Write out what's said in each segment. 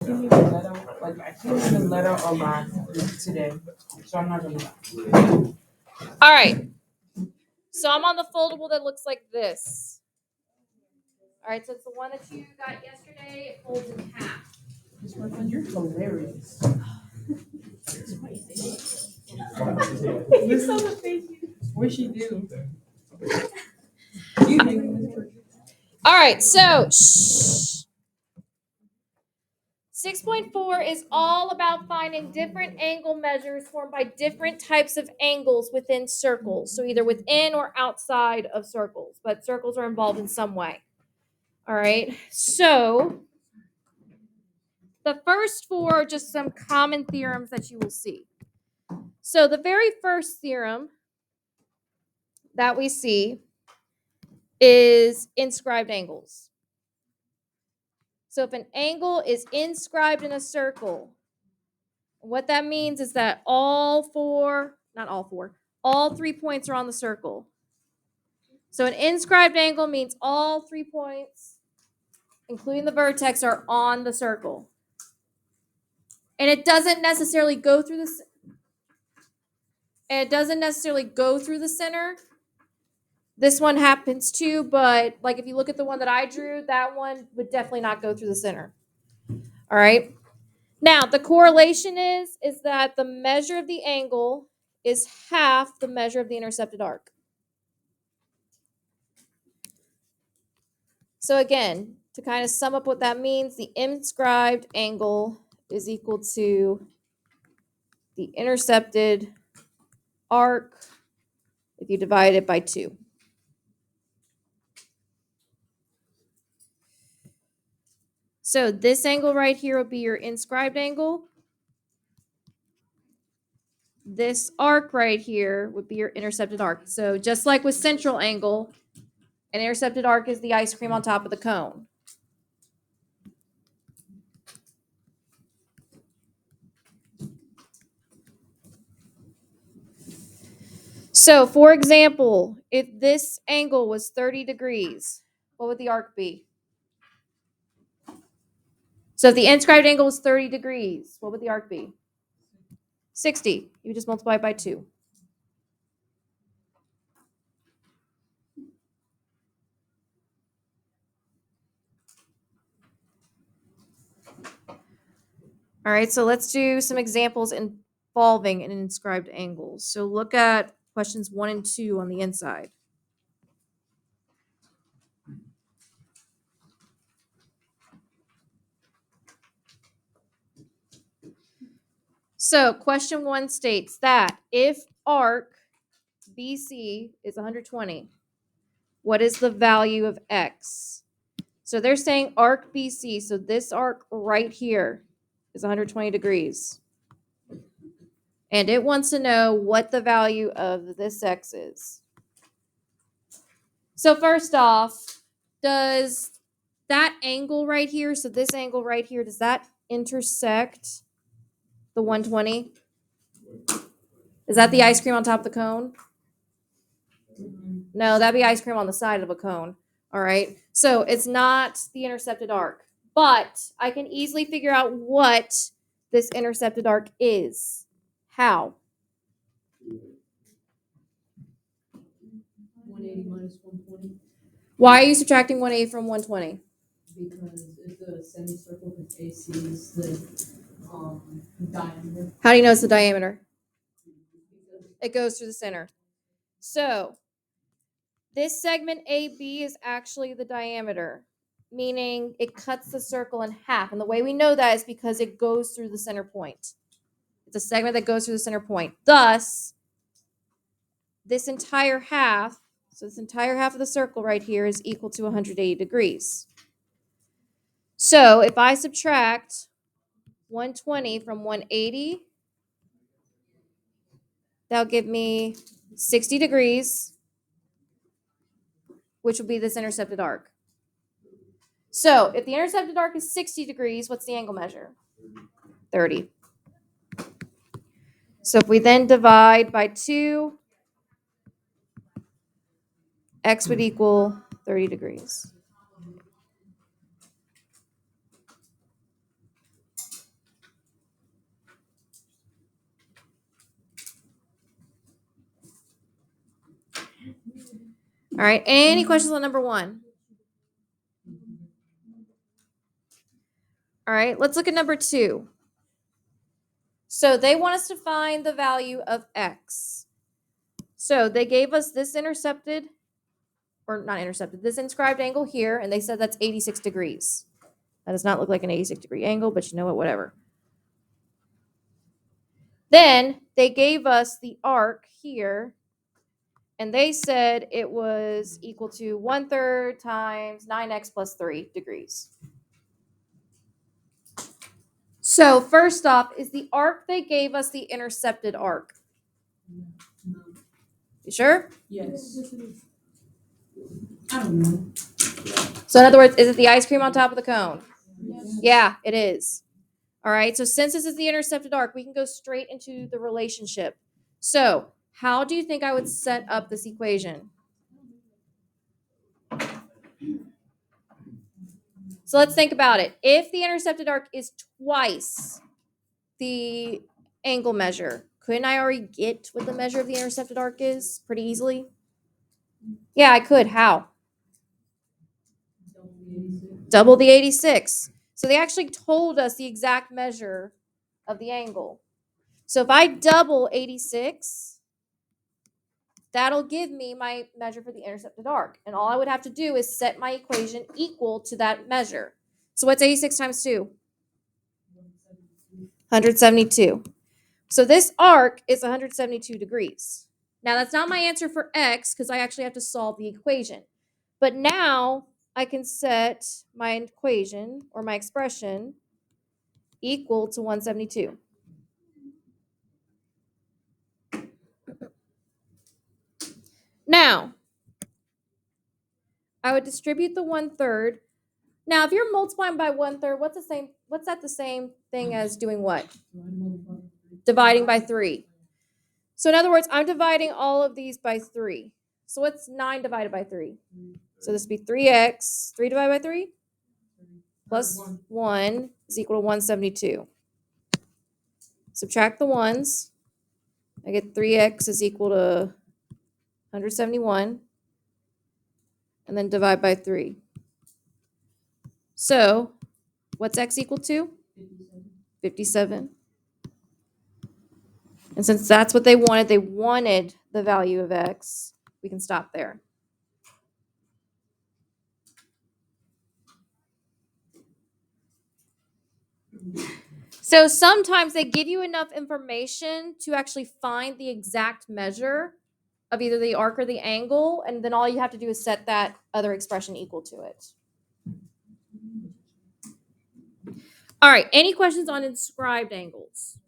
didn't even let out, like, I can't even let out a laugh today, so I'm not gonna laugh. All right. So I'm on the foldable that looks like this. All right, so it's the one that you got yesterday. It folds in half. You're hilarious. You saw the face. What she do? You do. All right, so 6.4 is all about finding different angle measures formed by different types of angles within circles. So either within or outside of circles, but circles are involved in some way. All right, so the first four are just some common theorems that you will see. So the very first theorem that we see is inscribed angles. So if an angle is inscribed in a circle, what that means is that all 3 points are on the circle. So an inscribed angle means all 3 points, including the vertex, are on the circle. And it doesn't necessarily go through the center. This one happens too, but like if you look at the one that I drew, that one would definitely not go through the center. All right. Now, the correlation is that the measure of the angle is half the measure of the intercepted arc. So again, to kind of sum up what that means, the inscribed angle is equal to the intercepted arc if you divide it by 2. So this angle right here would be your inscribed angle. This arc right here would be your intercepted arc. So just like with central angle, an intercepted arc is the ice cream on top of the cone. So, for example, if this angle was 30 degrees, what would the arc be? So if the inscribed angle was 30 degrees, what would the arc be? 60. You would just multiply it by 2. All right, so let's do some examples involving an inscribed angle. So look at questions 1 and 2 on the inside. So question 1 states that if arc BC is 120, what is the value of x? So they're saying arc BC, so this arc right here is 120 degrees. And it wants to know what the value of this x is. So first off, does that angle right here, so this angle right here, does that intersect the 120? Is that the ice cream on top of the cone? No, that'd be ice cream on the side of a cone. All right. So it's not the intercepted arc, but I can easily figure out what this intercepted arc is. How? 180 minus 120. Why are you subtracting 180 from 120? Because if the semicircle with AC is the diameter. How do you know it's the diameter? It goes through the center. So this segment AB is actually the diameter, meaning it cuts the circle in half. And the way we know that is because it goes through the center point. It's a segment that goes through the center point. Thus, this entire half, so this entire half of the circle right here is equal to 180 degrees. So if I subtract 120 from 180, that'll give me 60 degrees, which will be this intercepted arc. So if the intercepted arc is 60 degrees, what's the angle measure? 30. So if we then divide by 2, x would equal 30 degrees. All right, any questions on number 1? All right, let's look at number 2. So they want us to find the value of x. So they gave us this intercepted, or not intercepted, this inscribed angle here, and they said that's 86 degrees. That does not look like an 86-degree angle, but you know what, whatever. Then they gave us the arc here, and they said it was equal to 1/3 times 9x plus 3 degrees. So first off, is the arc they gave us the intercepted arc? No. You sure? Yes. I don't know. So in other words, is it the ice cream on top of the cone? Yes. Yeah, it is. All right, so since this is the intercepted arc, we can go straight into the relationship. So how do you think I would set up this equation? So let's think about it. If the intercepted arc is twice the angle measure, couldn't I already get what the measure of the intercepted arc is pretty easily? Yeah, I could. How? Double the 86. So they actually told us the exact measure of the angle. So if I double 86, that'll give me my measure for the intercepted arc. And all I would have to do is set my equation equal to that measure. So what's 86 times 2? 172. So this arc is 172 degrees. Now that's not my answer for x because I actually have to solve the equation. But now I can set my equation or my expression equal to 172. Now, I would distribute the 1/3. Now, if you're multiplying by 1/3, what's that the same thing as doing what? Dividing by 3. So in other words, I'm dividing all of these by 3. So what's 9 divided by 3? So this would be 3x. 3 divided by 3? Plus 1 is equal to 172. Subtract the 1s. I get 3x is equal to 171. And then divide by 3. So what's x equal to? 57. And since that's what they wanted the value of x, we can stop there. So sometimes they give you enough information to actually find the exact measure of either the arc or the angle, and then all you have to do is set that other expression equal to it. All right, any questions on inscribed angles?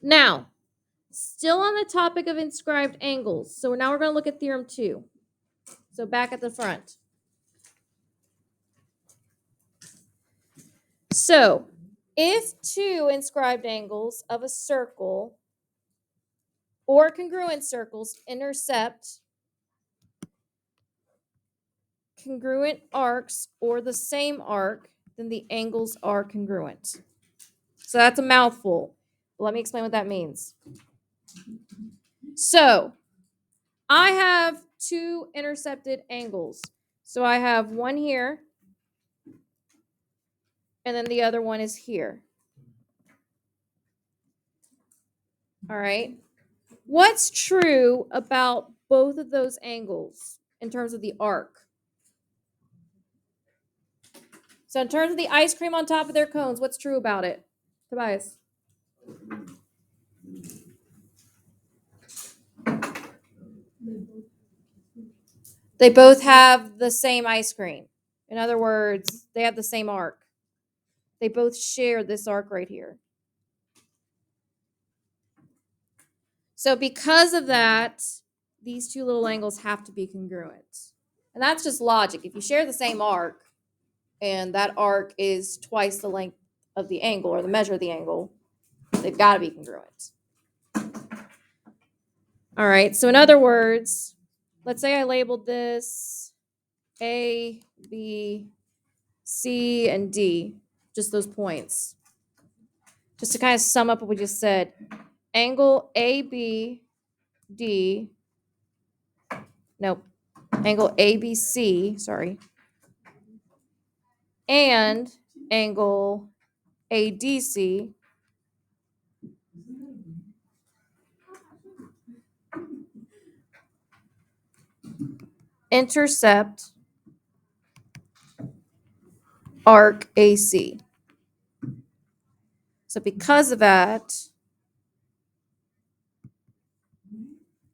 Now, still on the topic of inscribed angles. So now we're going to look at theorem 2. So back at the front. So if two inscribed angles of a circle or congruent circles intercept congruent arcs or the same arc, then the angles are congruent. So that's a mouthful. Let me explain what that means. So I have two intercepted angles. So I have one here, and then the other one is here. All right. What's true about both of those angles in terms of the arc? So in terms of the ice cream on top of their cones, what's true about it? Tobias. They both have the same ice cream. In other words, they have the same arc. They both share this arc right here. So because of that, these two little angles have to be congruent. And that's just logic. If you share the same arc and that arc is twice the length of the angle or the measure of the angle, they've got to be congruent. All right, so in other words, let's say I labeled this A, B, C, and D, just those points. Just to kind of sum up what we just said, angle ABD nope, angle ABC, sorry, and angle ADC intercept arc AC. So because of that,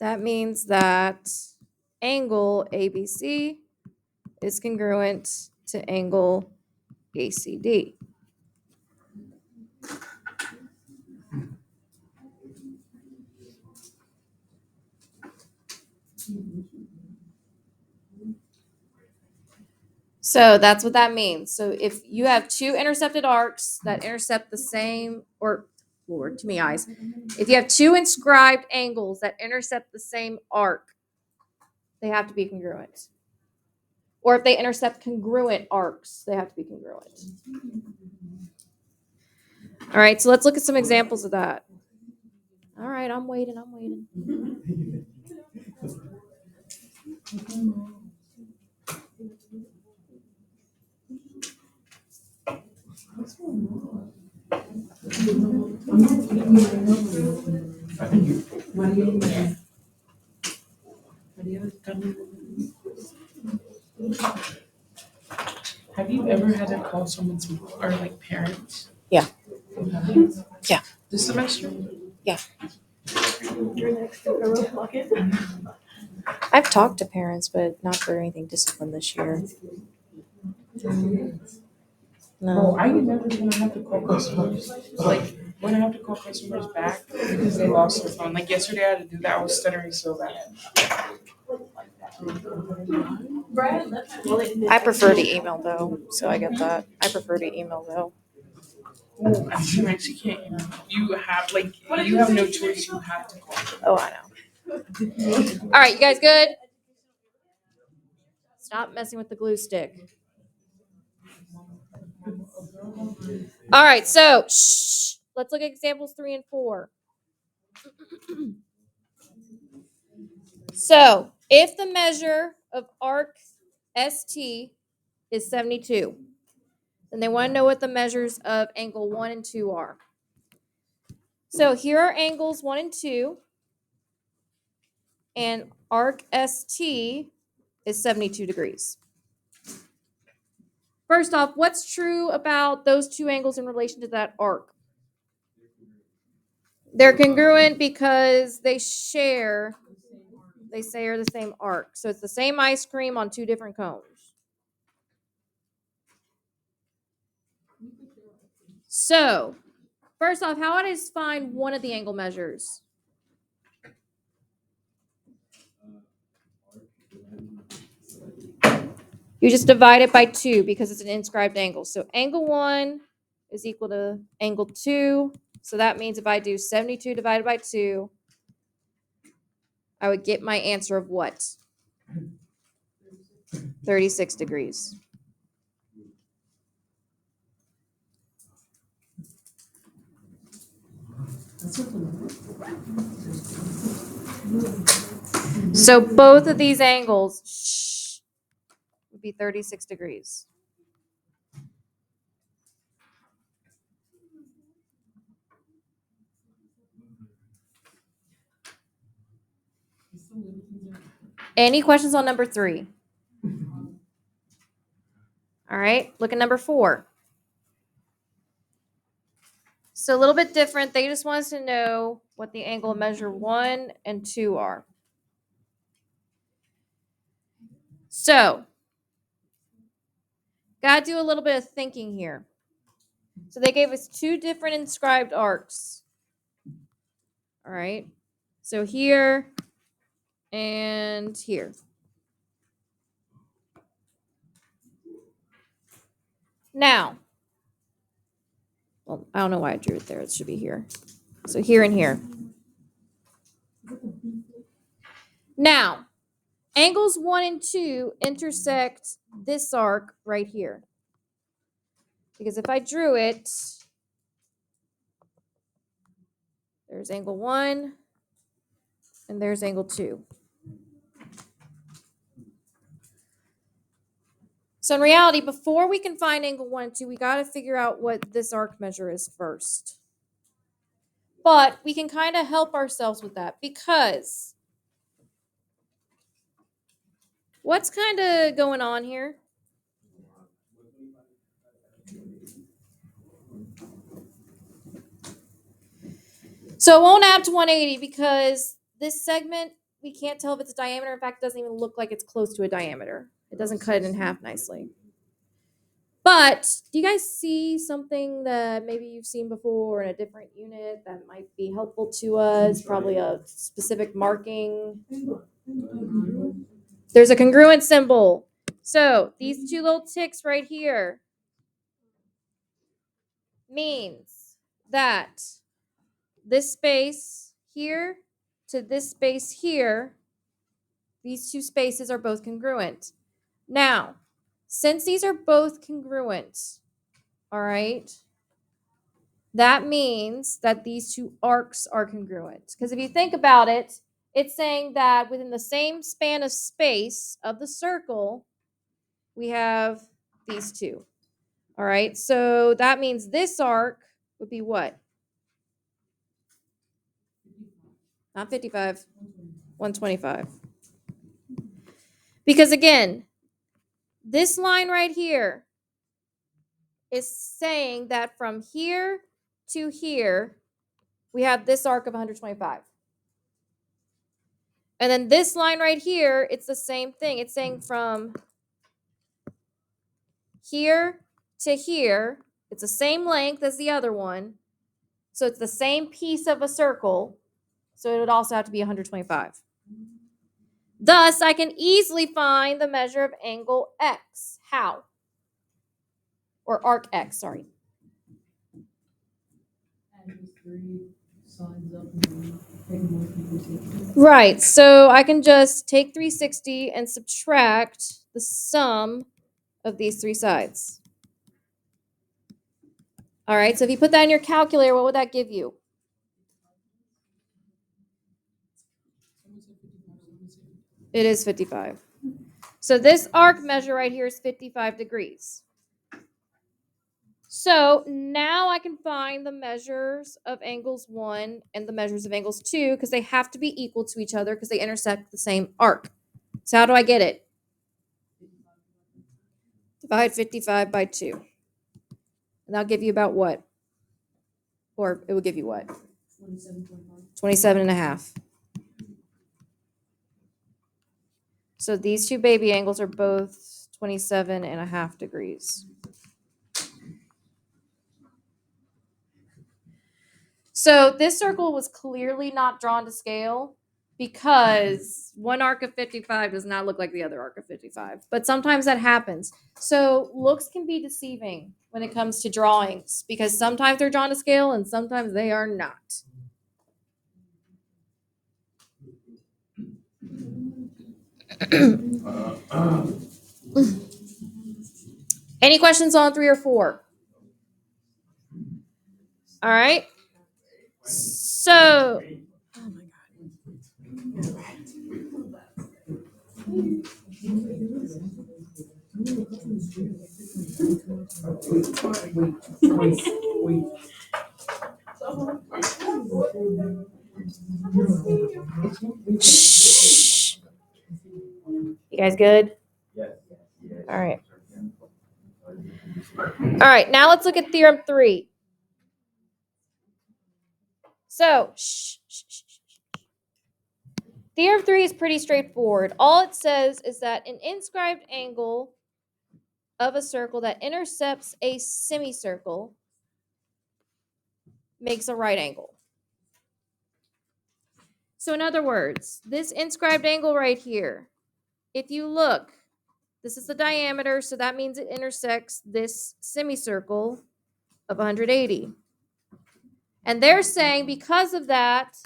that means that angle ABC is congruent to angle ACD. So that's what that means. So if you have two intercepted arcs that intercept the same, or Lord, too many eyes. If you have two inscribed angles that intercept the same arc, they have to be congruent. Or if they intercept congruent arcs, they have to be congruent. All right, so let's look at some examples of that. All right, I'm waiting. Have you ever had to call someone's or like parents? Yeah. Yeah. This semester? Yeah. I've talked to parents, but not for anything disciplined this year. Oh, No. I get nervous when I have to call customers. Like when I have to call customers back because they lost their phone. Like yesterday, I had to do that. I was stuttering so bad. I prefer to email though, so I get that. I prefer to email though. Oh, I actually can't. You have you have no choice. You have to call. Oh, I know. All right, you guys good? Stop messing with the glue stick. All right, so shh. Let's look at examples 3 and 4. So, if the measure of arc ST is 72, then they want to know what the measures of angle 1 and 2 are. So, here are angles 1 and 2, and arc ST is 72 degrees. First off, what's true about those two angles in relation to that arc? They're congruent because they share the same arc. So it's the same ice cream on two different cones. So, first off, how would I just find one of the angle measures? You just divide it by 2 because it's an inscribed angle. So angle 1 is equal to angle 2. So that means if I do 72 divided by 2, I would get my answer of what? 36 degrees. So both of these angles would be 36 degrees. Any questions on number 3? All right, look at number 4. So a little bit different. They just want us to know what the angle of measure 1 and 2 are. So, gotta do a little bit of thinking here. So they gave us 2 different inscribed arcs. All right. So here and here. Now, well, I don't know why I drew it there. It should be here. So here and here. Now, angles 1 and 2 intersect this arc right here. Because if I drew it, there's angle 1 and there's angle 2. So in reality, before we can find angle 1 and 2, we got to figure out what this arc measure is first. But we can kind of help ourselves with that because what's kind of going on here? So it won't add to 180 because this segment, we can't tell if it's a diameter. In fact, it doesn't even look like it's close to a diameter. It doesn't cut it in half nicely. But do you guys see something that maybe you've seen before in a different unit that might be helpful to us? Probably a specific marking. There's a congruent symbol. So these two little ticks right here means that this space here to this space here, these two spaces are both congruent. Now, since these are both congruent, all right, that means that these two arcs are congruent. Because if you think about it, it's saying that within the same span of space of the circle, we have these two. All right, so that means this arc would be what? Not 55, 125. Because again, this line right here is saying that from here to here, we have this arc of 125. And then this line right here, it's the same thing. It's saying from here to here, it's the same length as the other one. So it's the same piece of a circle. So it would also have to be 125. Thus, I can easily find the measure of angle X. How? Or arc X, sorry. Add these three sides up and then take them off and proceed. Right, so I can just take 360 and subtract the sum of these three sides. All right, so if you put that in your calculator, what would that give you? It is 55. So this arc measure right here is 55 degrees. So now I can find the measures of angles 1 and the measures of angles 2 because they have to be equal to each other because they intersect the same arc. So how do I get it? Divide 55 by 2. And that'll give you about what? Or it will give you what? 27.5. 27 and a half. So these two baby angles are both 27 and a half degrees. So this circle was clearly not drawn to scale because one arc of 55 does not look like the other arc of 55. But sometimes that happens. So looks can be deceiving when it comes to drawings because sometimes they're drawn to scale and sometimes they are not. Any questions on 3 or 4? All right. So, oh my Shh. You guys good? All right. All right, now let's look at theorem 3. So, theorem 3 is pretty straightforward. All it says is that an inscribed angle of a circle that intercepts a semicircle makes a right angle. So in other words, this inscribed angle right here, if you look, this is the diameter, so that means it intersects this semicircle of 180. And they're saying because of that,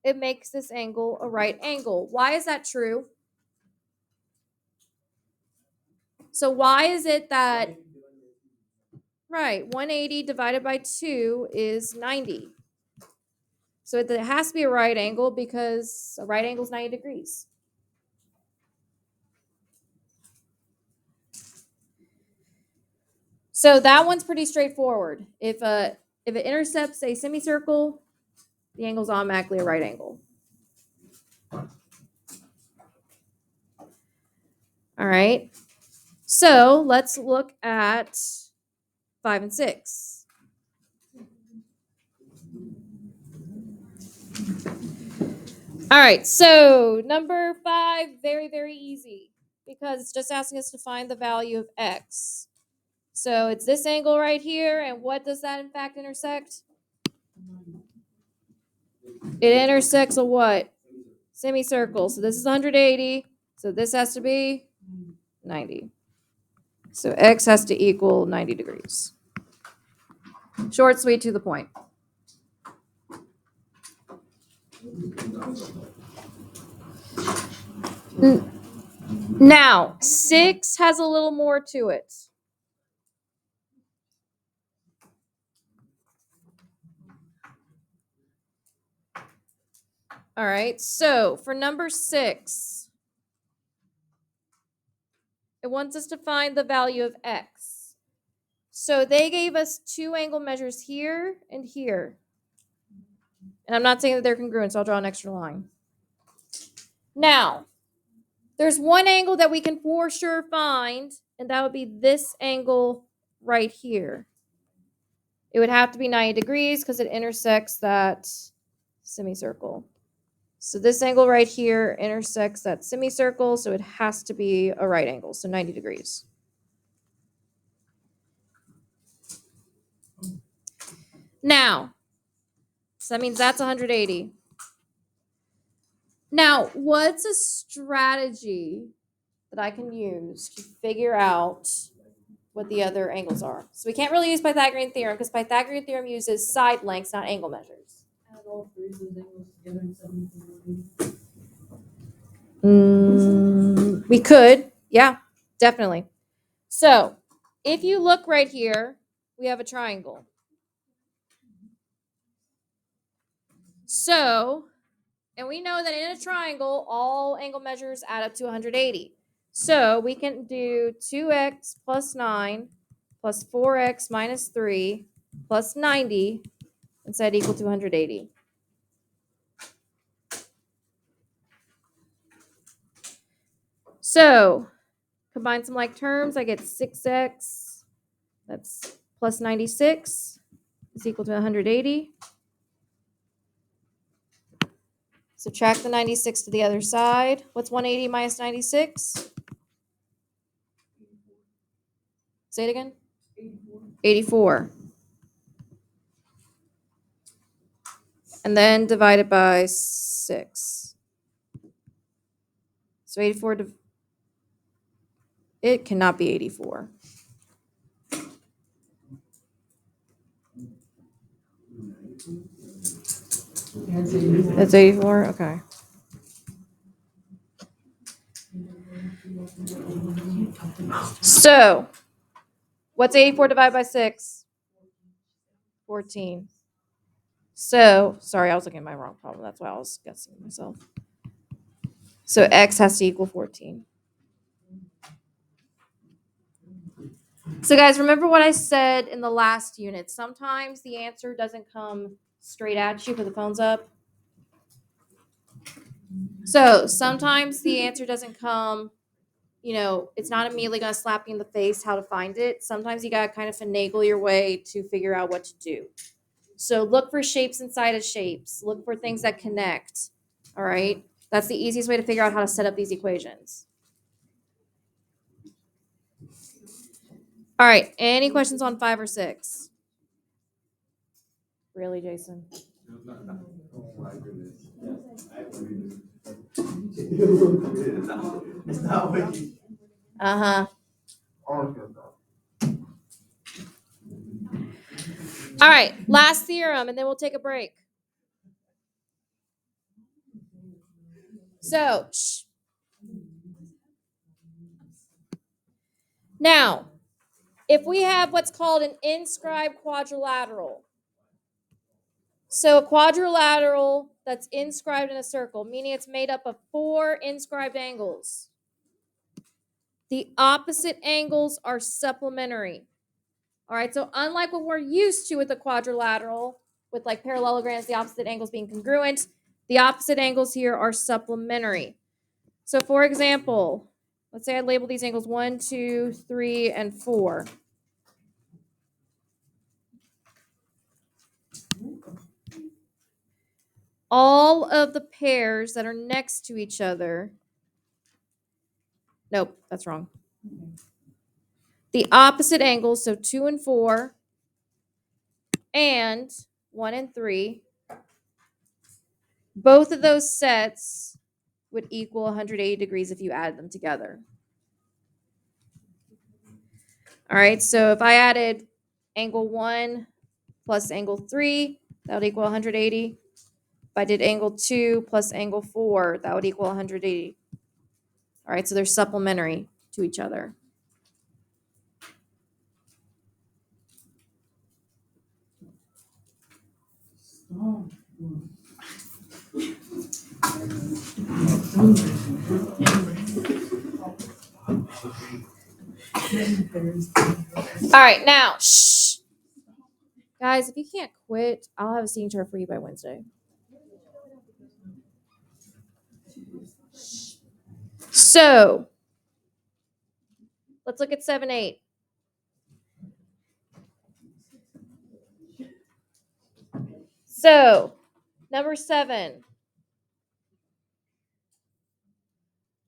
it makes this angle a right angle. Why is that true? So why is it that, right, 180 divided by 2 is 90? So it has to be a right angle because a right angle is 90 degrees. So that one's pretty straightforward. If it intercepts a semicircle, the angle's automatically a right angle. All right. So let's look at 5 and 6. All right. So number 5, very, very easy because it's just asking us to find the value of x. So it's this angle right here. And what does that in fact intersect? It intersects a what? Semicircle. So this is 180. So this has to be 90. So x has to equal 90 degrees. Short, sweet, to the point. Now, 6 has a little more to it. All right, so for number 6, it wants us to find the value of x. So they gave us 2 angle measures here and here. And I'm not saying that they're congruent, so I'll draw an extra line. Now, there's one angle that we can for sure find, and that would be this angle right here. It would have to be 90 degrees because it intersects that semicircle. So this angle right here intersects that semicircle, so it has to be a right angle, so 90 degrees. Now, so that means that's 180. Now, what's a strategy that I can use to figure out what the other angles are? So we can't really use Pythagorean theorem because Pythagorean theorem uses side lengths, not angle measures. Add all 3 of those angles together and 74 degrees. We could, yeah, definitely. So if you look right here, we have a triangle. So, and we know that in a triangle, all angle measures add up to 180. So we can do 2x plus 9 plus 4x minus 3 plus 90 and set equal to 180. So combine some like terms. I get 6x, that's plus 96 is equal to 180. Subtract the 96 to the other side. What's 180 minus 96? Say it again. 84. And then divide it by 6. So 84, it cannot be 84. That's 84? Okay. So, what's 84 divided by 6? 14. So, sorry, I was looking at my wrong problem. That's why I was guessing myself. So, x has to equal 14. So, guys, remember what I said in the last unit. Sometimes the answer doesn't come straight at you, put the phones up. So, sometimes the answer doesn't come, it's not immediately going to slap you in the face how to find it. Sometimes you got to kind of finagle your way to figure out what to do. So, look for shapes inside of shapes. Look for things that connect. All right? That's the easiest way to figure out how to set up these equations. All right. Any questions on 5 or 6? Really, Jason? Oh my goodness. It's not what you. Uh-huh. All right. Last theorem, and then we'll take a break. So, now, if we have what's called an inscribed quadrilateral, so a quadrilateral that's inscribed in a circle, meaning it's made up of 4 inscribed angles. The opposite angles are supplementary. All right, so unlike what we're used to with the quadrilateral, with like parallelograms, the opposite angles being congruent, the opposite angles here are supplementary. So for example, let's say I label these angles 1, 2, 3, and 4. All of the pairs that are next to each other. Nope, that's wrong. The opposite angles, so 2 and 4, and 1 and 3, both of those sets would equal 180 degrees if you add them together. All right, so if I added angle 1 plus angle 3, that would equal 180. If I did angle 2 plus angle 4, that would equal 180. All right, so they're supplementary to each other. All right, now, shh. Guys, if you can't quit, I'll have a signature for you by Wednesday. So, let's look at 7, 8. So, number 7.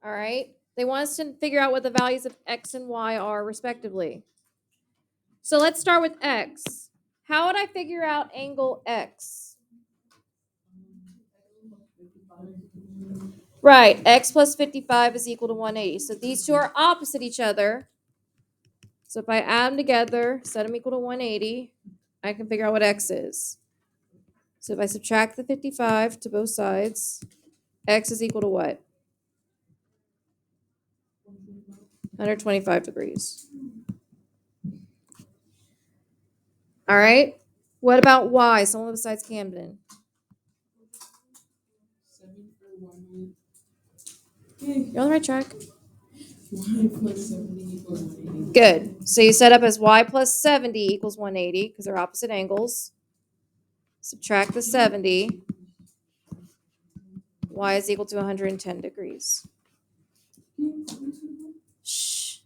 All right. They want us to figure out what the values of x and y are, respectively. So, let's start with x. How would I figure out angle x? Right. X plus 55 is equal to 180. So, these two are opposite each other. So, if I add them together, set them equal to 180, I can figure out what x is. So, if I subtract the 55 to both sides, x is equal to what? 125 degrees. All right. What about y? Someone besides Camden. You're on the right track. Y plus 70 equals 180. Good. So you set up as y plus 70 equals 180 because they're opposite angles. Subtract the 70. Y is equal to 110 degrees. Shh.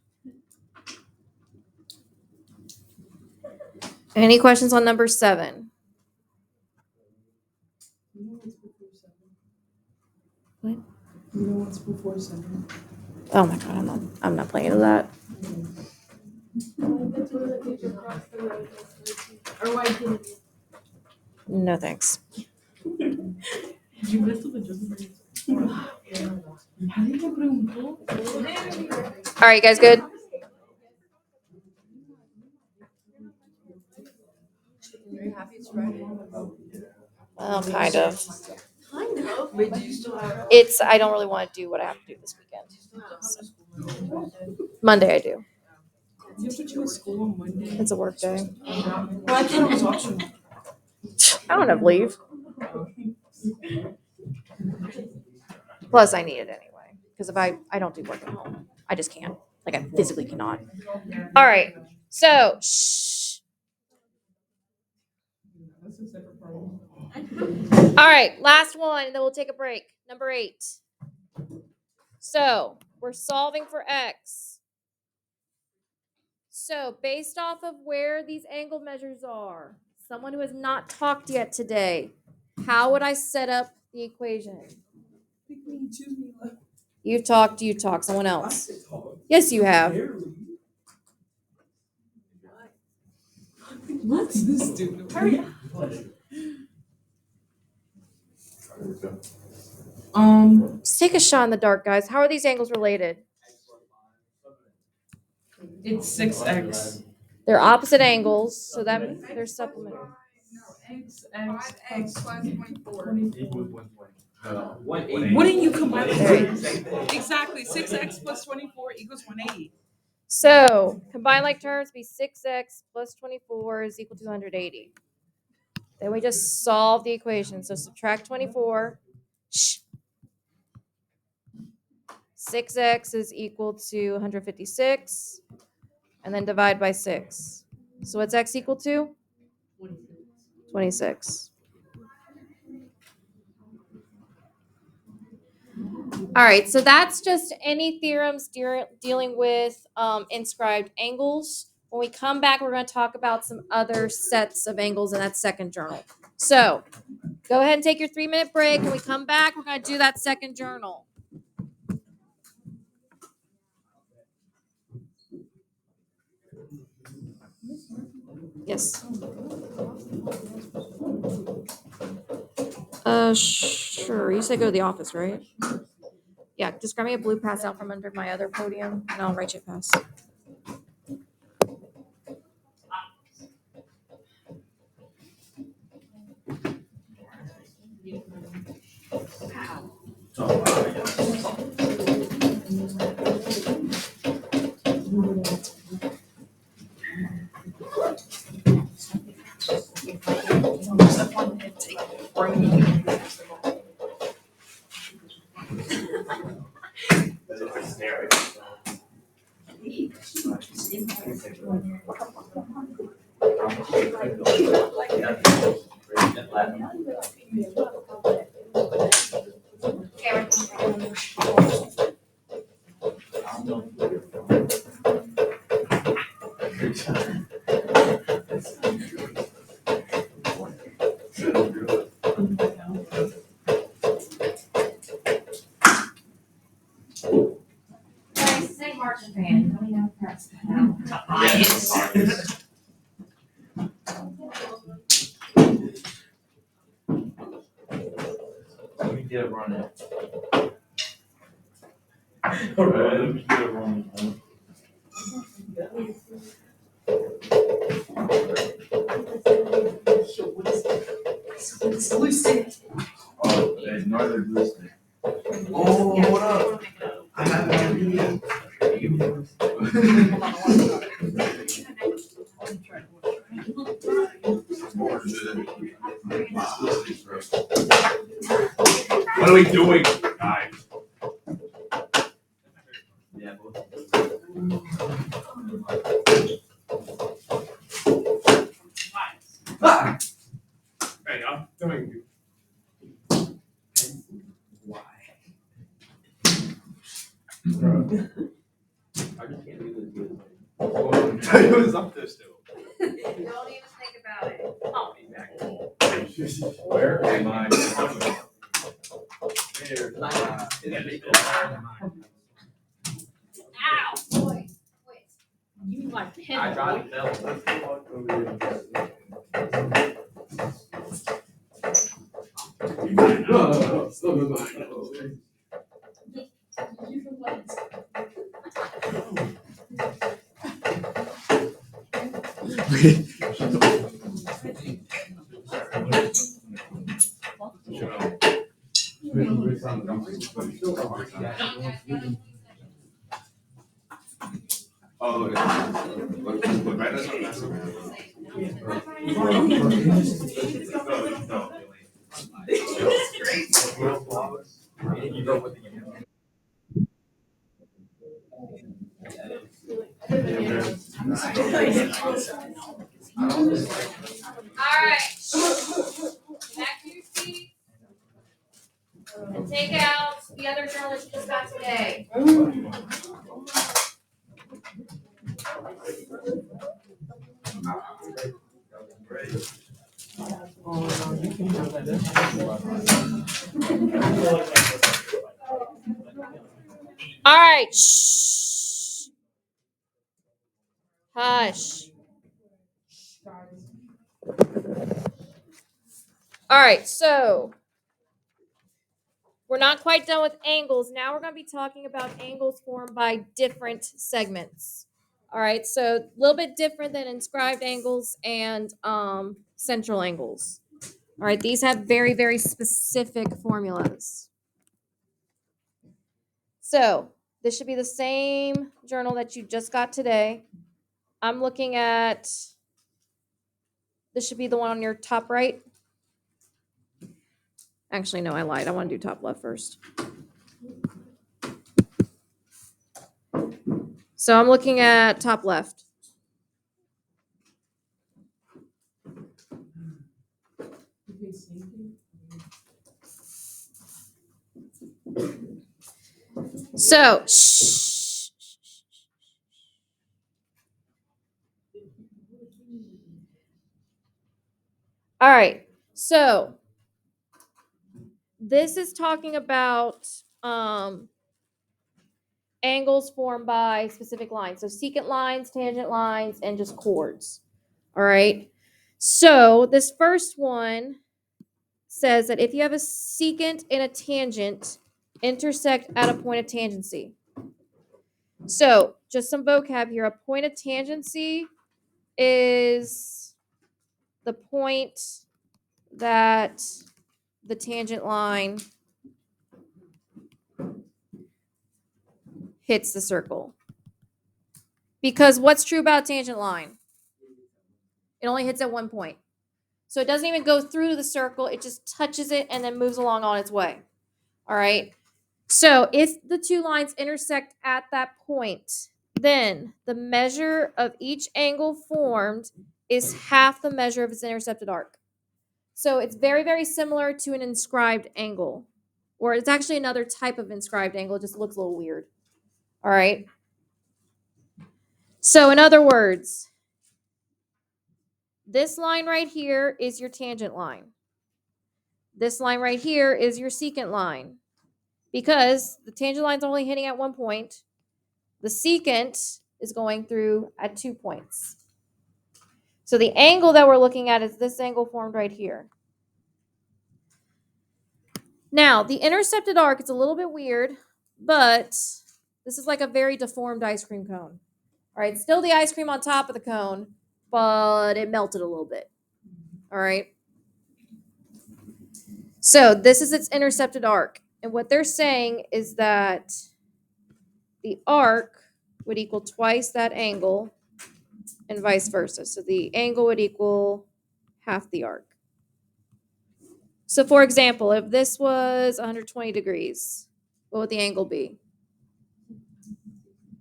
Any questions on number 7? You know what's before 7? What? You know what's before 7? Oh my god, I'm not playing with that. No thanks. You messed up the judgment. Nadie te preguntó. All right, you guys good? Well, kind of. Wait, do you still have? I don't really want to do what I have to do this weekend. So. Monday I do. You have to go to school on Monday. It's a work day. Well, I thought it was optional. I don't have leave. Plus, I need it anyway. Because if I don't do work at home, I just can't. Like, I physically cannot. All right. So, shh. That's a separate problem. All right. Last one, and then we'll take a break. Number 8. So, we're solving for x. So, based off of where these angle measures are, someone who has not talked yet today, how would I set up the equation? Pick me, choose me. You talk. Someone else. Yes, you have. What's this dude? Hurry up. Just take a shot in the dark, guys. How are these angles related? It's 6x. They're opposite angles, so that they're supplementary. 6x plus 24. Wouldn't Wouldn't you combine There you it? Exactly. 6x plus 24 equals 180. So, combine like terms be 6x plus 24 is equal to 180. Then we just solve the equation. So, subtract 24. 6x is equal to 156. And then divide by 6. So what's x equal to? 26. All right, so that's just any theorems dealing with inscribed angles. When we come back, we're going to talk about some other sets of angles in that second journal. So go ahead and take your 3-minute break. When we come back, we're going to do that second journal. Yes. Sure. You said go to the office, right? Yeah, just grab me a blue pass out from under my other podium, and I'll write you a pass. Let me get it running. All right, let me get it running. Oh, there's no other blue stick. Oh, what up? I have an idea. What are we doing, guys? Yeah, hey, I'm doing. Why? I just can't do this. It was up there still. Don't even think about it. I'll be back. Where am I? Ow, boy. Wait. You like pin. I got it. Oh, All right. Back to your seat. And take out the other journal that you just got today. All right. Shh. Hush. All right, so we're not quite done with angles. Now we're going to be talking about angles formed by different segments. All right, so a little bit different than inscribed angles and central angles. All right, these have very, very specific formulas. So this should be the same journal that you just got today. I'm looking at, this should be the one on your top right. Actually, no, I lied. I want to do top left first. So I'm looking at top left. Okay, same thing. So, shh. All right. So, this is talking about angles formed by specific lines. So, secant lines, tangent lines, and just chords. All right. So, this first one says that if you have a secant and a tangent intersect at a point of tangency. So, just some vocab here. A point of tangency is the point that the tangent line hits the circle. Because what's true about a tangent line? It only hits at one point. So it doesn't even go through the circle, it just touches it and then moves along on its way. All right. So if the two lines intersect at that point, then the measure of each angle formed is half the measure of its intercepted arc. So it's very, very similar to an inscribed angle. Or it's actually another type of inscribed angle. It just looks a little weird. All right. So in other words, this line right here is your tangent line. This line right here is your secant line. Because the tangent line's only hitting at one point, the secant is going through at 2 points. So the angle that we're looking at is this angle formed right here. Now, the intercepted arc is a little bit weird, but this is like a very deformed ice cream cone. All right, still the ice cream on top of the cone, but it melted a little bit. All right. So this is its intercepted arc. And what they're saying is that the arc would equal twice that angle and vice versa. So the angle would equal half the arc. So for example, if this was 120 degrees, what would the angle be?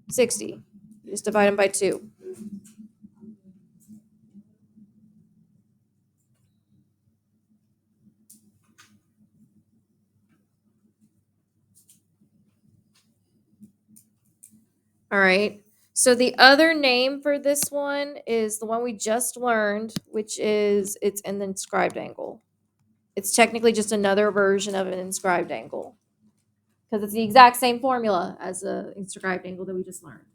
60. You just divide them by 2. All right. So the other name for this one is the one we just learned, which is it's an inscribed angle. It's technically just another version of an inscribed angle because it's the exact same formula as the inscribed angle that we just learned.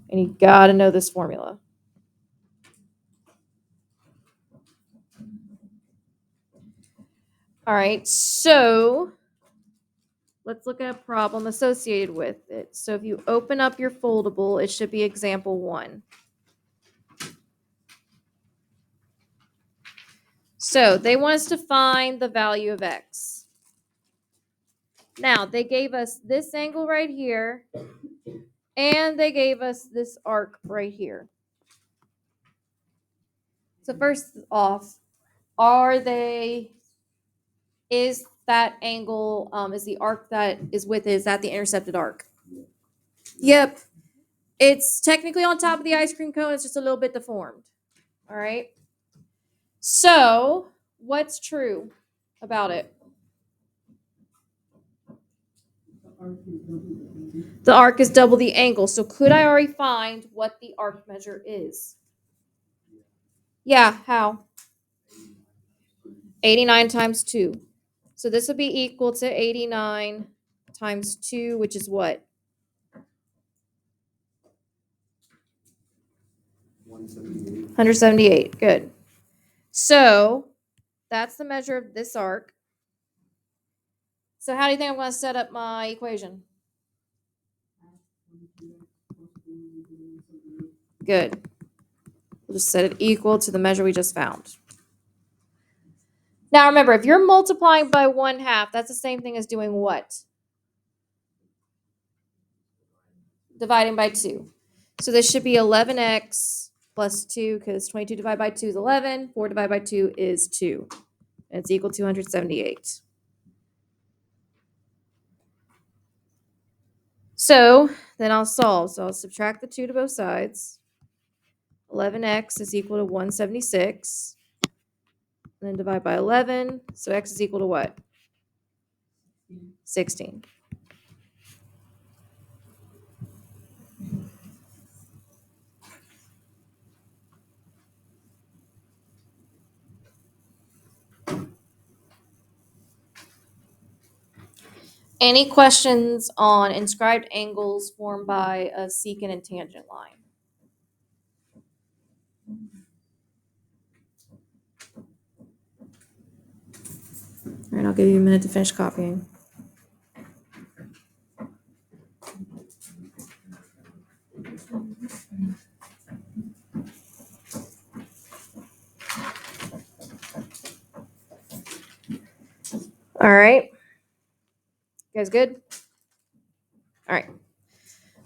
And you got to know this formula. All right, so let's look at a problem associated with it. So if you open up your foldable, it should be example 1. So they want us to find the value of x. Now, they gave us this angle right here, and they gave us this arc right here. So first off, is that angle, is the arc that is with it, is that the intercepted arc? Yep. It's technically on top of the ice cream cone. It's just a little bit deformed. All right. So what's true about it? The arc is double the angle. So could I already find what the arc measure is? Yeah, how? 89 times 2. So this would be equal to 89 times 2, which is what? 178. Good. So that's the measure of this arc. So how do you think I'm going to set up my equation? Good. We'll just set it equal to the measure we just found. Now remember, if you're multiplying by 1/2, that's the same thing as doing what? Dividing by 2. So this should be 11x plus 2, because 22 divided by 2 is 11. 4 divided by 2 is 2. And it's equal to 178. So then I'll solve. So I'll subtract the 2 to both sides. 11x is equal to 176. And then divide by 11. So x is equal to what? 16. Any questions on inscribed angles formed by a secant and tangent line? All right, I'll give you a minute to finish copying. All right. You guys good? All right.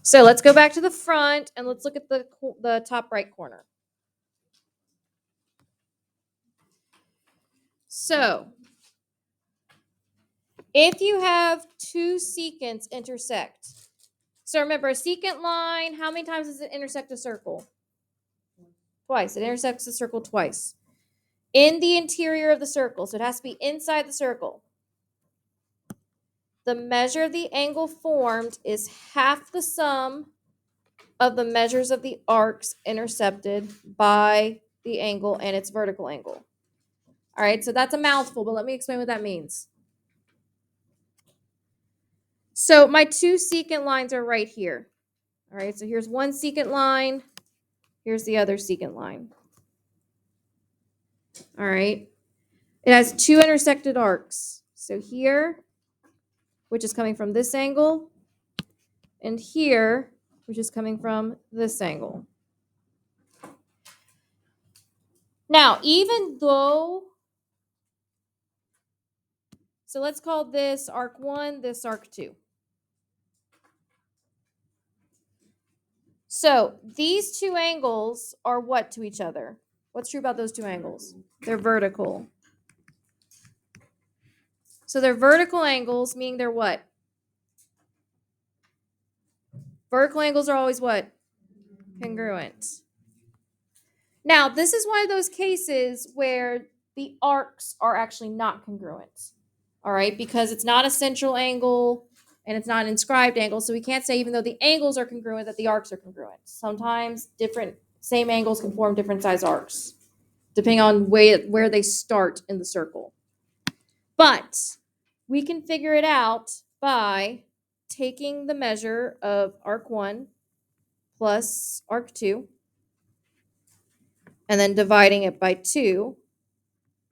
So let's go back to the front and let's look at the top right corner. So if you have two secants intersect, so remember a secant line, how many times does it intersect a circle? Twice. It intersects the circle twice. In the interior of the circle, so it has to be inside the circle. The measure of the angle formed is half the sum of the measures of the arcs intercepted by the angle and its vertical angle. All right, so that's a mouthful, but let me explain what that means. So my two secant lines are right here. All right, so here's one secant line. Here's the other secant line. All right. It has two intersected arcs. So here, which is coming from this angle, and here, which is coming from this angle. Now, even though, so let's call this arc 1, this arc 2. So these two angles are what to each other? What's true about those two angles? They're vertical. So they're vertical angles, meaning they're what? Vertical angles are always what? Congruent. Now, this is one of those cases where the arcs are actually not congruent. All right, because it's not a central angle and it's not an inscribed angle. So we can't say, even though the angles are congruent, that the arcs are congruent. Sometimes same angles can form different size arcs, depending on where they start in the circle. But we can figure it out by taking the measure of arc 1 plus arc 2 and then dividing it by 2.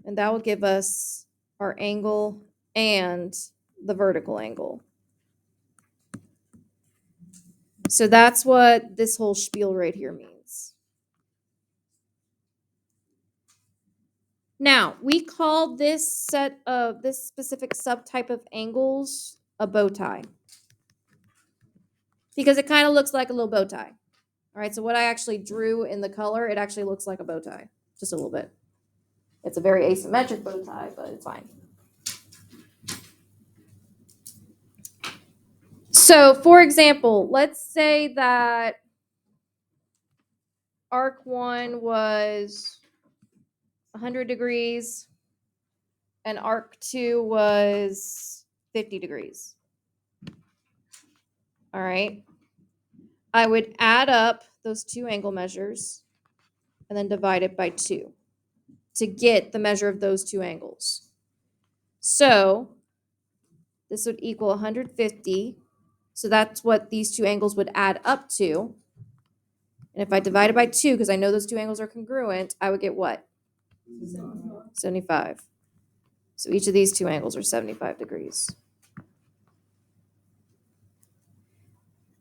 And that will give us our angle and the vertical angle. So that's what this whole spiel right here means. Now, we call this specific subtype of angles a bow tie, because it kind of looks like a little bow tie. All right, so what I actually drew in the color, it actually looks like a bow tie, just a little bit. It's a very asymmetric bow tie, but it's fine. So, for example, let's say that arc 1 was 100 degrees and arc 2 was 50 degrees. All right. I would add up those two angle measures and then divide it by 2 to get the measure of those two angles. So this would equal 150. So that's what these two angles would add up to. And if I divide it by 2, because I know those two angles are congruent, I would get what? 75. So each of these two angles are 75 degrees.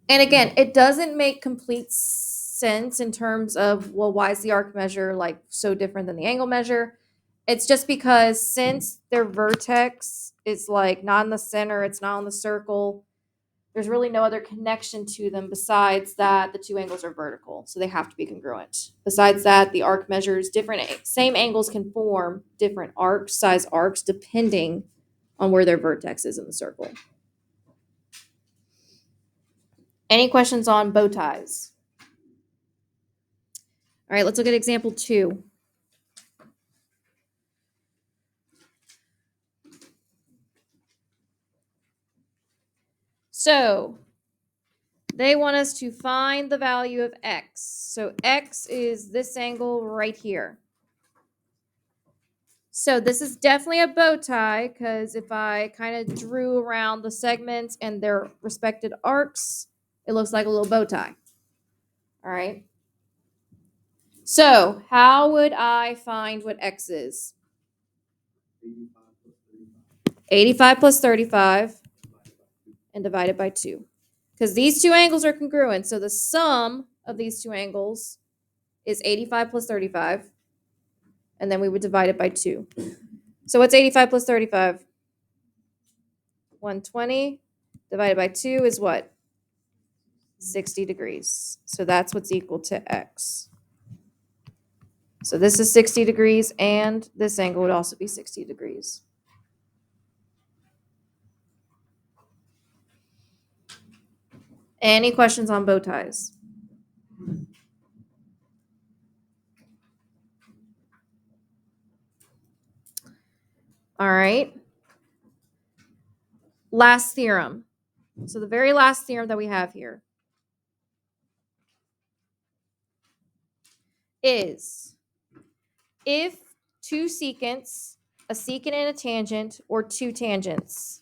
And again, it doesn't make complete sense in terms of, well, why is the arc measure like so different than the angle measure? It's just because since their vertex is like not in the center, it's not on the circle, there's really no other connection to them besides that the two angles are vertical. So they have to be congruent. Besides that, the arc measures different, same angles can form different size arcs depending on where their vertex is in the circle. Any questions on bow ties? All right, let's look at example 2. So they want us to find the value of x. So x is this angle right here. So this is definitely a bow tie because if I kind of drew around the segments and their respective arcs, it looks like a little bow tie. All right. So how would I find what x is? 85 plus 35 and divided by 2. Because these two angles are congruent. So the sum of these two angles is 85 plus 35. And then we would divide it by 2. So what's 85 plus 35? 120 divided by 2 is what? 60 degrees. So that's what's equal to x. So this is 60 degrees, and this angle would also be 60 degrees. Any questions on bow ties? All right. Last theorem. So the very last theorem that we have here is if two secants, a secant and a tangent, or two tangents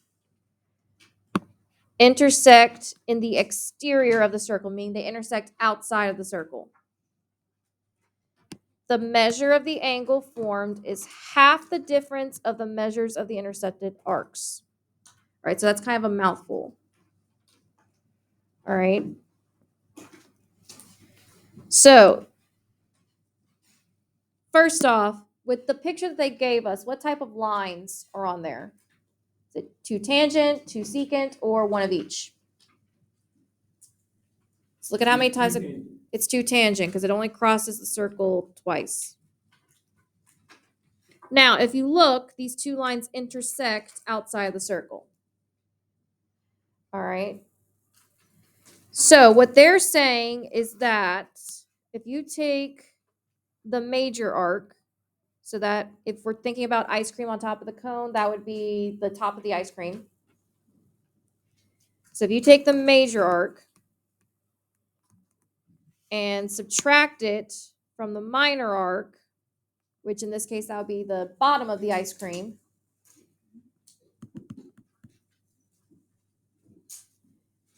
intersect in the exterior of the circle, meaning they intersect outside of the circle, the measure of the angle formed is half the difference of the measures of the intersected arcs. All right, so that's kind of a mouthful. All right. So, first off, with the picture that they gave us, what type of lines are on there? Is it two tangent, two secant, or one of each? Let's look at how many times it's two tangent because it only crosses the circle twice. Now, if you look, these two lines intersect outside of the circle. All right. So what they're saying is that if you take the major arc, so that if we're thinking about ice cream on top of the cone, that would be the top of the ice cream. So if you take the major arc and subtract it from the minor arc, which in this case that would be the bottom of the ice cream,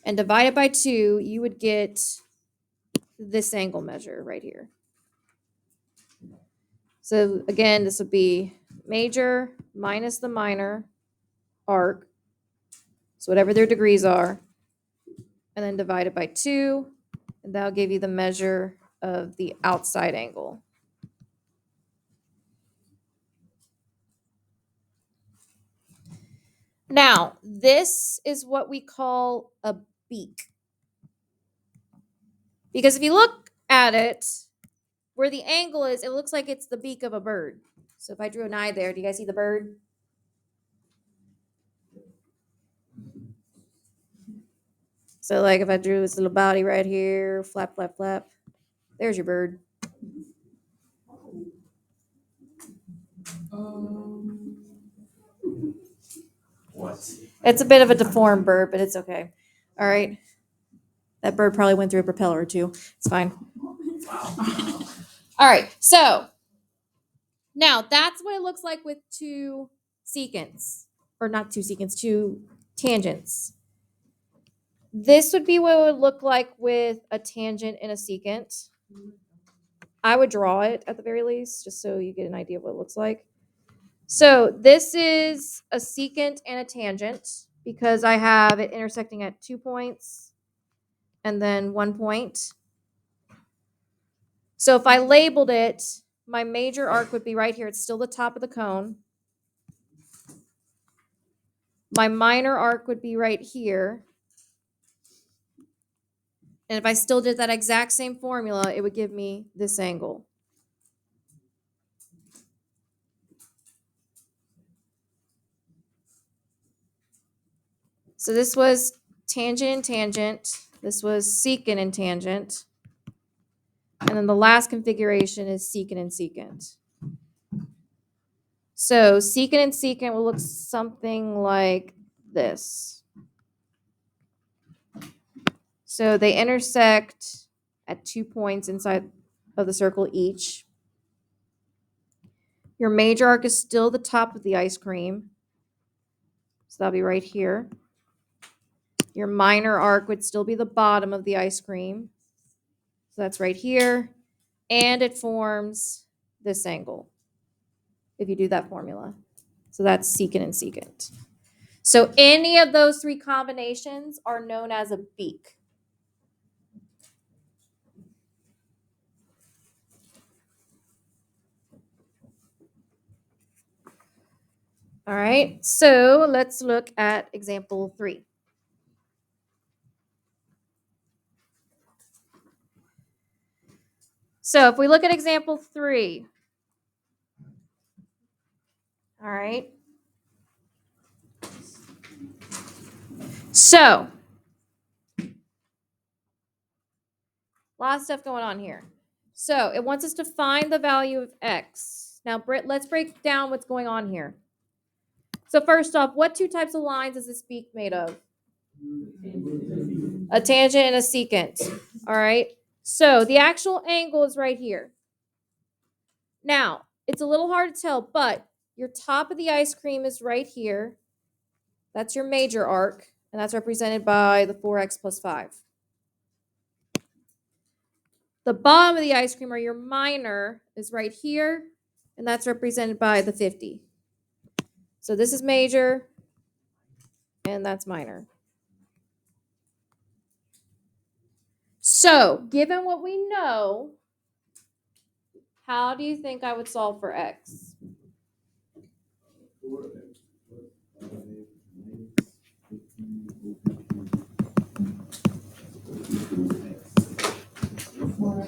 and divide it by 2, you would get this angle measure right here. So again, this would be major minus the minor arc, so whatever their degrees are, and then divide it by 2, and that'll give you the measure of the outside angle. Now, this is what we call a beak. Because if you look at it, where the angle is, it looks like it's the beak of a bird. So if I drew an eye there, do you guys see the bird? So like if I drew this little body right here, flap, flap, flap, there's your bird. What? It's a bit of a deformed bird, but it's okay. All right. That bird probably went through a propeller or two. It's fine. All right. So now that's what it looks like with two secants, or not two secants, two tangents. This would be what it would look like with a tangent and a secant. I would draw it at the very least, just so you get an idea of what it looks like. So this is a secant and a tangent because I have it intersecting at 2 points and then 1 point. So if I labeled it, my major arc would be right here. It's still the top of the cone. My minor arc would be right here. And if I still did that exact same formula, it would give me this angle. So this was tangent and tangent. This was secant and tangent. And then the last configuration is secant and secant. So secant and secant will look something like this. So they intersect at 2 points inside of the circle each. Your major arc is still the top of the ice cream. So that'll be right here. Your minor arc would still be the bottom of the ice cream. So that's right here. And it forms this angle if you do that formula. So that's secant and secant. So any of those three combinations are known as a beak. All right, so let's look at example 3. So if we look at example 3, all right. So, a lot of stuff going on here. So it wants us to find the value of x. Now, Britt, let's break down what's going on here. So first off, what two types of lines is this beak made of? A tangent and a secant. All right. So the actual angle is right here. Now, it's a little hard to tell, but your top of the ice cream is right here. That's your major arc, and that's represented by the 4x plus 5. The bottom of the ice cream, or your minor, is right here, and that's represented by the 50. So this is major, and that's minor. So, given what we know, how do you think I would solve for x?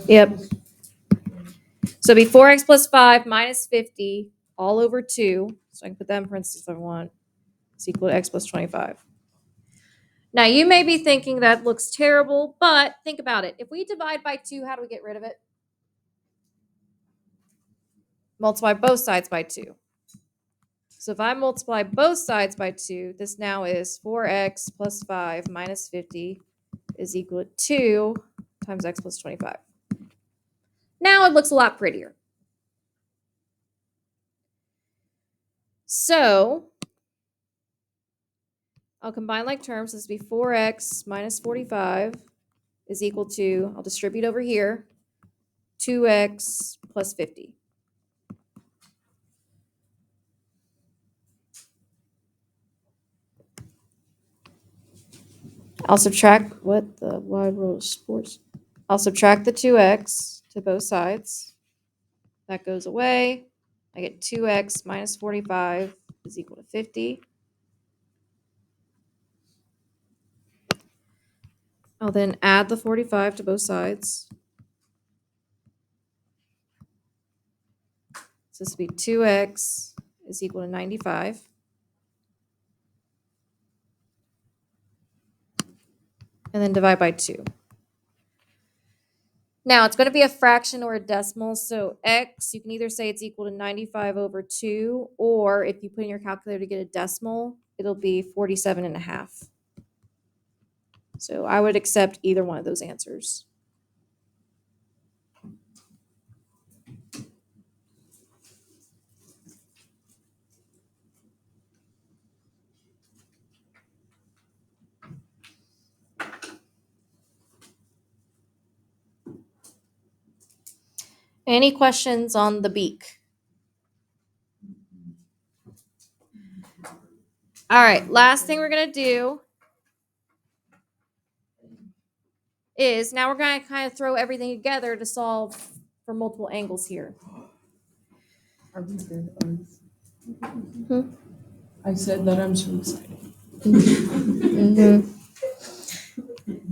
Yep. So it'd be 4x plus 5 minus 50 all over 2. So I can put that in parentheses if I want. It's equal to x plus 25. Now, you may be thinking that looks terrible, but think about it. If we divide by 2, how do we get rid of it? Multiply both sides by 2. So if I multiply both sides by 2, this now is 4x plus 5 minus 50 is equal to 2 times x plus 25. Now it looks a lot prettier. So I'll combine like terms. This will be 4x minus 45 is equal to, I'll distribute over here, 2x plus 50. I'll subtract, what the wide world of sports? I'll subtract the 2x to both sides. That goes away. I get 2x minus 45 is equal to 50. I'll then add the 45 to both sides. So this will be 2x is equal to 95. And then divide by 2. Now, it's going to be a fraction or a decimal, so x, you can either say it's equal to 95 over 2, or if you put in your calculator to get a decimal, it'll be 47.5. So I would accept either one of those answers. Any questions on the beak? All right, last thing we're going to do is now we're going to kind of throw everything together to solve for multiple angles here. Are we good? Hmm? I said that I'm so excited. Mm-hmm.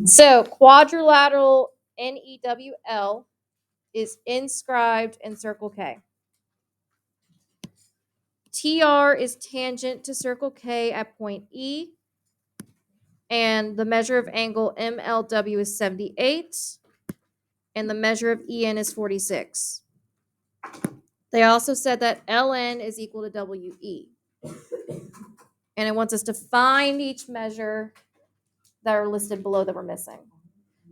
So quadrilateral NEWL is inscribed in circle K. TR is tangent to circle K at point E, and the measure of angle MLW is 78. and the measure of EN is 46. They also said that LN is equal to WE. And it wants us to find each measure that are listed below that we're missing.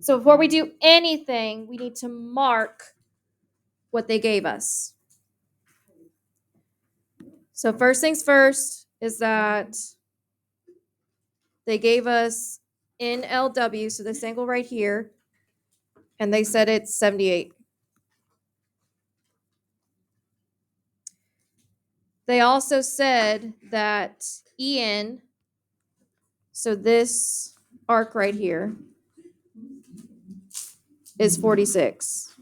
So before we do anything, we need to mark what they gave us. So first things first is that they gave us NLW, so this angle right here, and they said it's 78. They also said that EN, so this arc right here, is 46.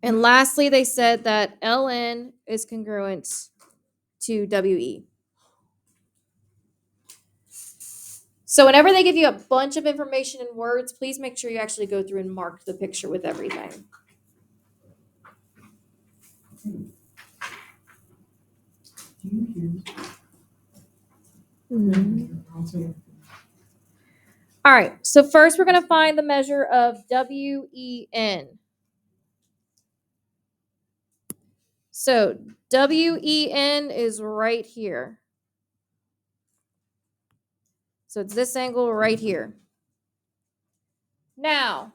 And lastly, they said that LN is congruent to WE. So whenever they give you a bunch of information in words, please make sure you actually go through and mark the picture with everything. All right, so first we're going to find the measure of WEN. So WEN is right here. So it's this angle right here. Now,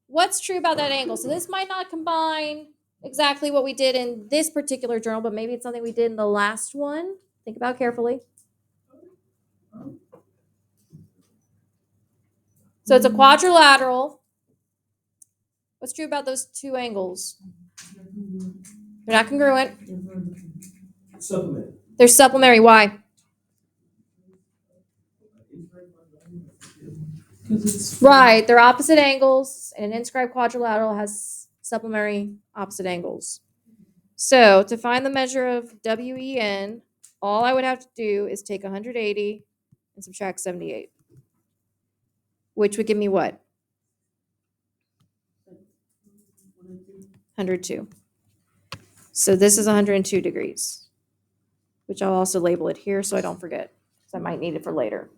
what's true about that angle? So this might not combine exactly what we did in this particular journal, but maybe it's something we did in the last one. Think about carefully. So it's a quadrilateral. What's true about those two angles? They're not congruent. Supplement. They're supplementary. Why? Right. They're opposite angles, and an inscribed quadrilateral has supplementary opposite angles. So to find the measure of WEN, all I would have to do is take 180 and subtract 78, which would give me what? 102. So this is 102 degrees, which I'll also label it here so I don't forget, because I might need it for later.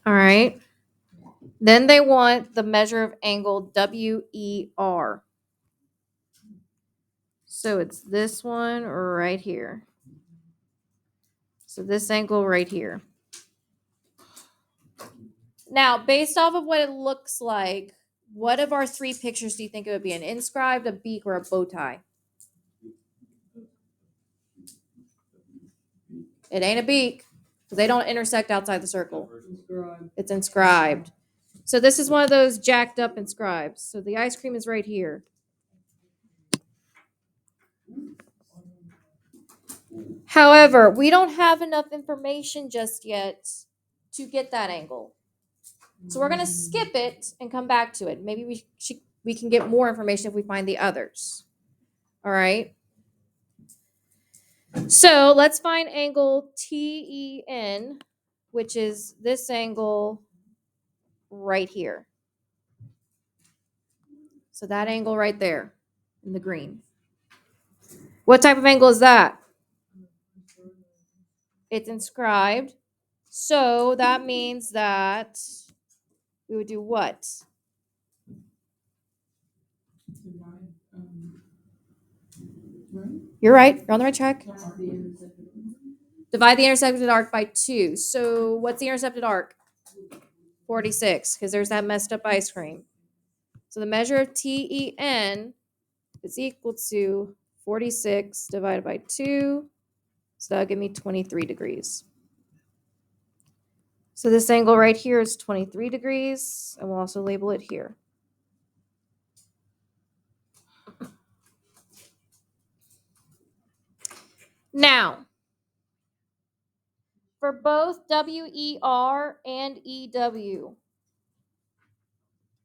All right. Then they want the measure of angle WER. So it's this one right here. So this angle right here. Now, based off of what it looks like, what of our three pictures do you think it would be? An inscribed, a beak, or a bow tie? It ain't a beak because they don't intersect outside the circle. It's inscribed. So this is one of those jacked up inscribes. So the ice cream is right here. However, we don't have enough information just yet to get that angle. So we're going to skip it and come back to it. Maybe we can get more information if we find the others. All right. So let's find angle TEN, which is this angle right here. So that angle right there in the green. What type of angle is that? It's inscribed. So that means that we would do what? You're right. You're on the right track. Divide the intercepted arc by 2. So what's the intercepted arc? 46, because there's that messed up ice cream. So the measure of TEN is equal to 46 divided by 2. So that'll give me 23 degrees. So this angle right here is 23 degrees, and we'll also label it here. Now, for both WER and EW,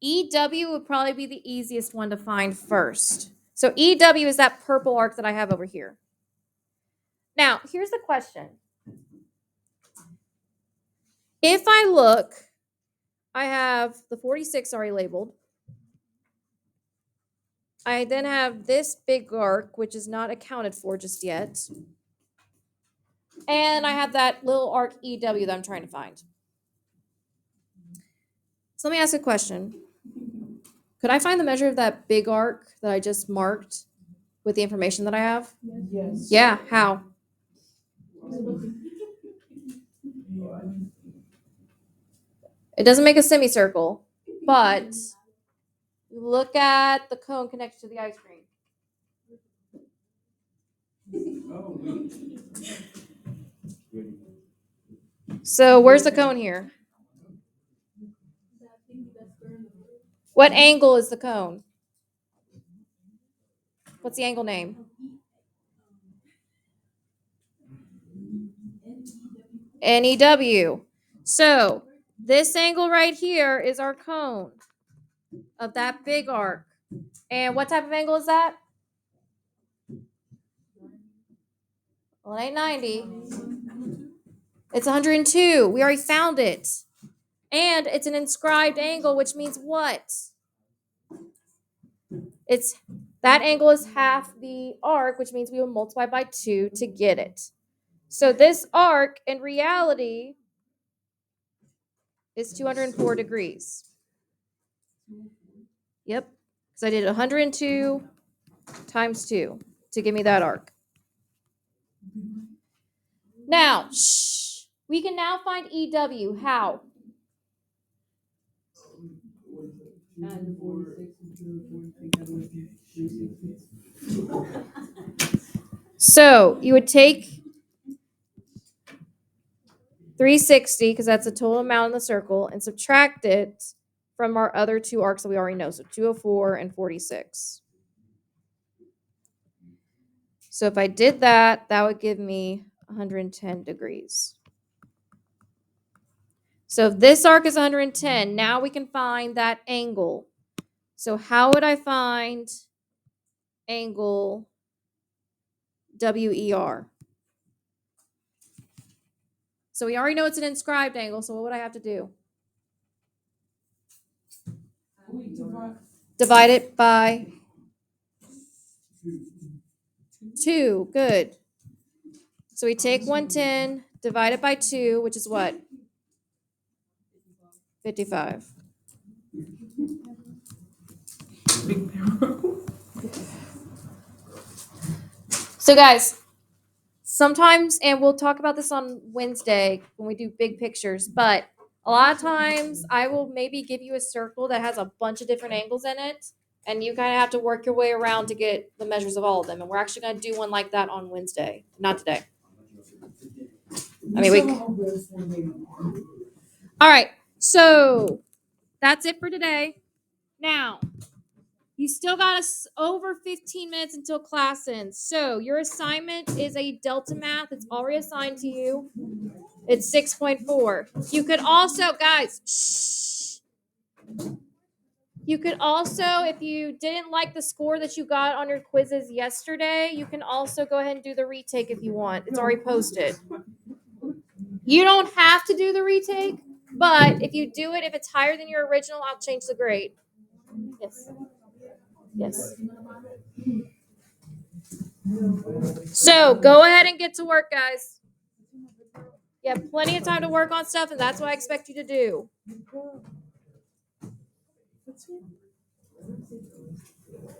EW would probably be the easiest one to find first. So EW is that purple arc that I have over here. Now, here's the question. If I look, I have the 46 already labeled. I then have this big arc, which is not accounted for just yet. And I have that little arc EW that I'm trying to find. So let me ask a question. Could I find the measure of that big arc that I just marked with the information that I have? Yes. Yeah, how? It doesn't make a semicircle, but look at the cone connected to the ice cream. So where's the cone here? What angle is the cone? What's the angle name? NEW. So this angle right here is our cone of that big arc. And what type of angle is that? Well, it ain't 90. It's 102. We already found it. And it's an inscribed angle, which means what? It's that angle is half the arc, which means we will multiply by 2 to get it. So this arc in reality is 204 degrees. Yep. Because I did 102 times 2 to give me that arc. Now, we can now find EW. How? Add the 46 into the 360. So you would take 360, because that's the total amount in the circle, and subtract it from our other two arcs that we already know. So 204 and 46. So if I did that, that would give me 110 degrees. So if this arc is 110, now we can find that angle. So how would I find angle WER? So we already know it's an inscribed angle, so what would I have to do? Divide it by 2. Good. So we take 110, divide it by 2, which is what? 55. So guys, sometimes, and we'll talk about this on Wednesday when we do big pictures, but a lot of times I will maybe give you a circle that has a bunch of different angles in it, and you kind of have to work your way around to get the measures of all of them. And we're actually going to do one like that on Wednesday, not today. I mean, all right, so that's it for today. Now, you still got us over 15 minutes until class ends. So your assignment is a Delta Math. It's already assigned to you. It's 6.4. You could also, guys, you could also, if you didn't like the score that you got on your quizzes yesterday, you can also go ahead and do the retake if you want. It's already posted. You don't have to do the retake, but if you do it, if it's higher than your original, I'll change the grade. Yes. Yes. So go ahead and get to work, guys. You have plenty of time to work on stuff, and that's what I expect you to do.